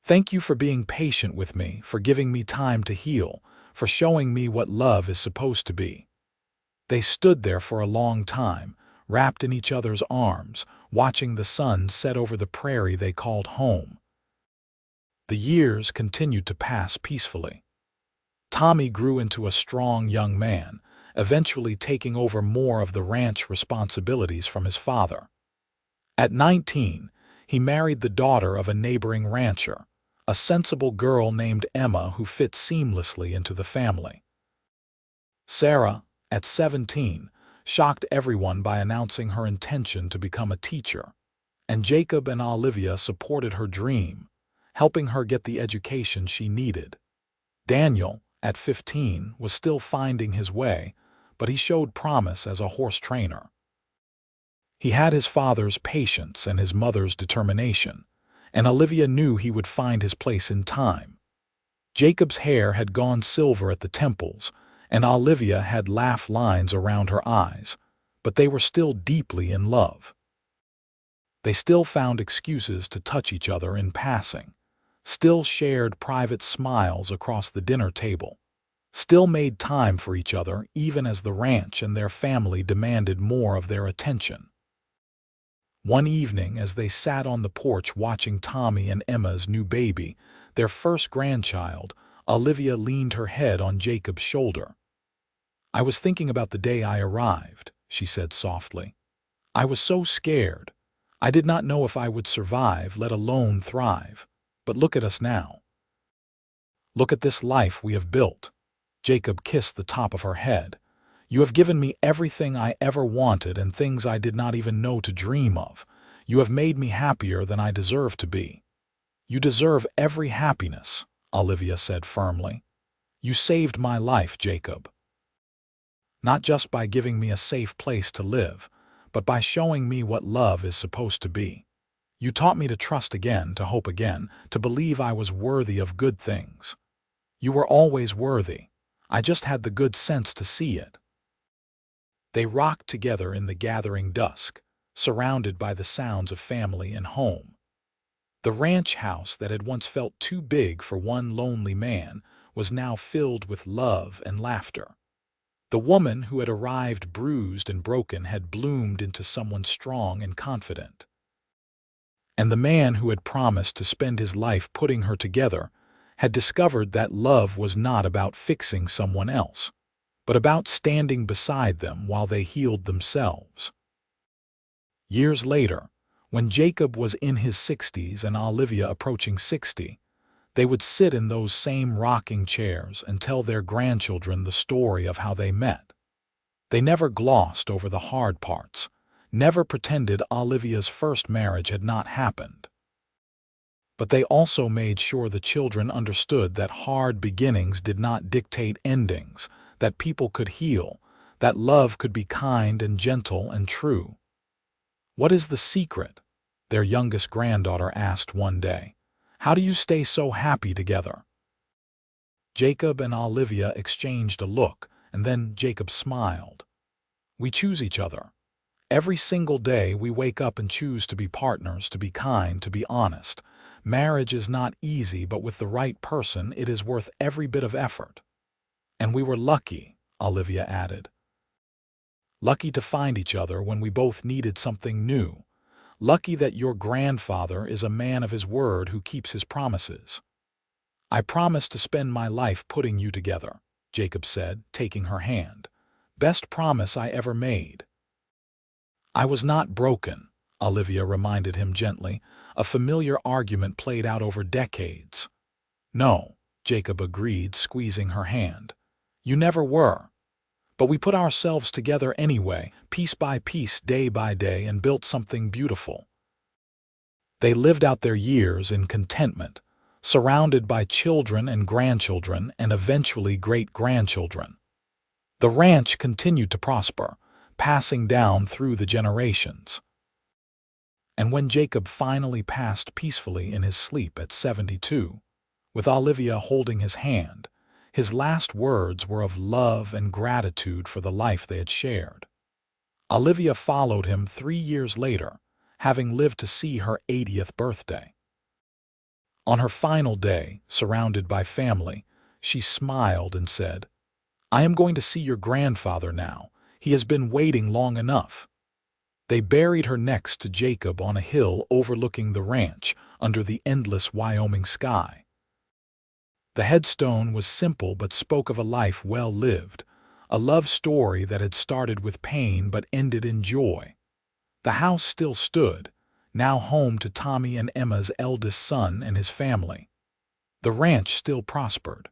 "Thank you for being patient with me, for giving me time to heal, for showing me what love is supposed to be." They stood there for a long time, wrapped in each other's arms, watching the sun set over the prairie they called home. The years continued to pass peacefully. Tommy grew into a strong young man, eventually taking over more of the ranch responsibilities from his father. At 19, he married the daughter of a neighboring rancher, a sensible girl named Emma who fit seamlessly into the family. Sarah, at 17, shocked everyone by announcing her intention to become a teacher, and Jacob and Olivia supported her dream, helping her get the education she needed. Daniel, at 15, was still finding his way, but he showed promise as a horse trainer. He had his father's patience and his mother's determination, and Olivia knew he would find his place in time. Jacob's hair had gone silver at the temples, and Olivia had laugh lines around her eyes, but they were still deeply in love. They still found excuses to touch each other in passing, still shared private smiles across the dinner table, still made time for each other even as the ranch and their family demanded more of their attention. One evening, as they sat on the porch watching Tommy and Emma's new baby, their first grandchild, Olivia leaned her head on Jacob's shoulder. "I was thinking about the day I arrived," she said softly. "I was so scared. I did not know if I would survive, let alone thrive. But look at us now. Look at this life we have built." Jacob kissed the top of her head. "You have given me everything I ever wanted and things I did not even know to dream of. You have made me happier than I deserve to be." "You deserve every happiness," Olivia said firmly. "You saved my life, Jacob. Not just by giving me a safe place to live, but by showing me what love is supposed to be. You taught me to trust again, to hope again, to believe I was worthy of good things. You were always worthy. I just had the good sense to see it." They rocked together in the gathering dusk, surrounded by the sounds of family and home. The ranch house that had once felt too big for one lonely man was now filled with love and laughter. The woman who had arrived bruised and broken had bloomed into someone strong and confident. And the man who had promised to spend his life putting her together had discovered that love was not about fixing someone else, but about standing beside them while they healed themselves. Years later, when Jacob was in his 60s and Olivia approaching 60, they would sit in those same rocking chairs and tell their grandchildren the story of how they met. They never glossed over the hard parts, never pretended Olivia's first marriage had not happened. But they also made sure the children understood that hard beginnings did not dictate endings, that people could heal, that love could be kind and gentle and true. "What is the secret?" their youngest granddaughter asked one day. "How do you stay so happy together?" Jacob and Olivia exchanged a look, and then Jacob smiled. "We choose each other. Every single day we wake up and choose to be partners, to be kind, to be honest. Marriage is not easy, but with the right person it is worth every bit of effort." "And we were lucky," Olivia added. "Lucky to find each other when we both needed something new. Lucky that your grandfather is a man of his word who keeps his promises." "I promise to spend my life putting you together," Jacob said, taking her hand. "Best promise I ever made." "I was not broken," Olivia reminded him gently, a familiar argument played out over decades. "No," Jacob agreed, squeezing her hand. "You never were. But we put ourselves together anyway, piece by piece, day by day, and built something beautiful." They lived out their years in contentment, surrounded by children and grandchildren and eventually great-grandchildren. The ranch continued to prosper, passing down through the generations. And when Jacob finally passed peacefully in his sleep at 72, with Olivia holding his hand, his last words were of love and gratitude for the life they had shared. Olivia followed him 3 years later, having lived to see her 80th birthday. On her final day, surrounded by family, she smiled and said, "I am going to see your grandfather now. He has been waiting long enough." They buried her next to Jacob on a hill overlooking the ranch under the endless Wyoming sky. The headstone was simple but spoke of a life well lived, a love story that had started with pain but ended in joy. The house still stood, now home to Tommy and Emma's eldest son and his family. The ranch still prospered.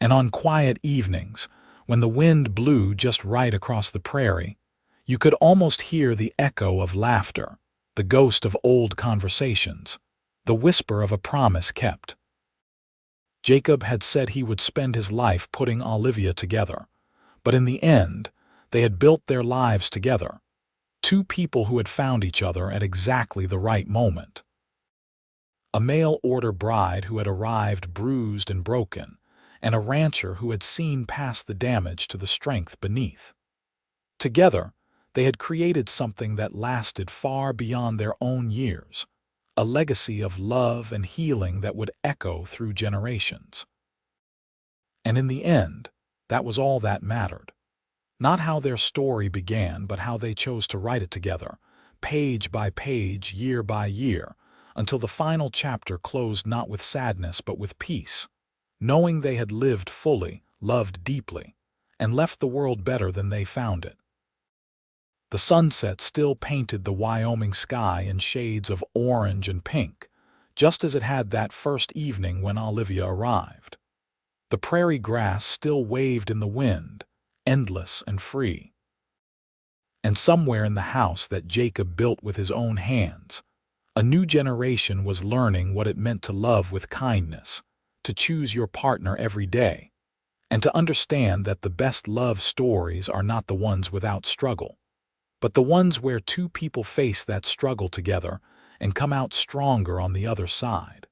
And on quiet evenings, when the wind blew just right across the prairie, you could almost hear the echo of laughter, the ghost of old conversations. The whisper of a promise kept. Jacob had said he would spend his life putting Olivia together, but in the end, they had built their lives together. Two people who had found each other at exactly the right moment. A mail-order bride who had arrived bruised and broken, and a rancher who had seen past the damage to the strength beneath. Together, they had created something that lasted far beyond their own years, a legacy of love and healing that would echo through generations. And in the end, that was all that mattered. Not how their story began, but how they chose to write it together, page by page, year by year, until the final chapter closed not with sadness but with peace, knowing they had lived fully, loved deeply, and left the world better than they found it. The sunset still painted the Wyoming sky in shades of orange and pink, just as it had that first evening when Olivia arrived. The prairie grass still waved in the wind, endless and free. And somewhere in the house that Jacob built with his own hands, a new generation was learning what it meant to love with kindness, to choose your partner every day, and to understand that the best love stories are not the ones without struggle, but the ones where two people face that struggle together and come out stronger on the other side.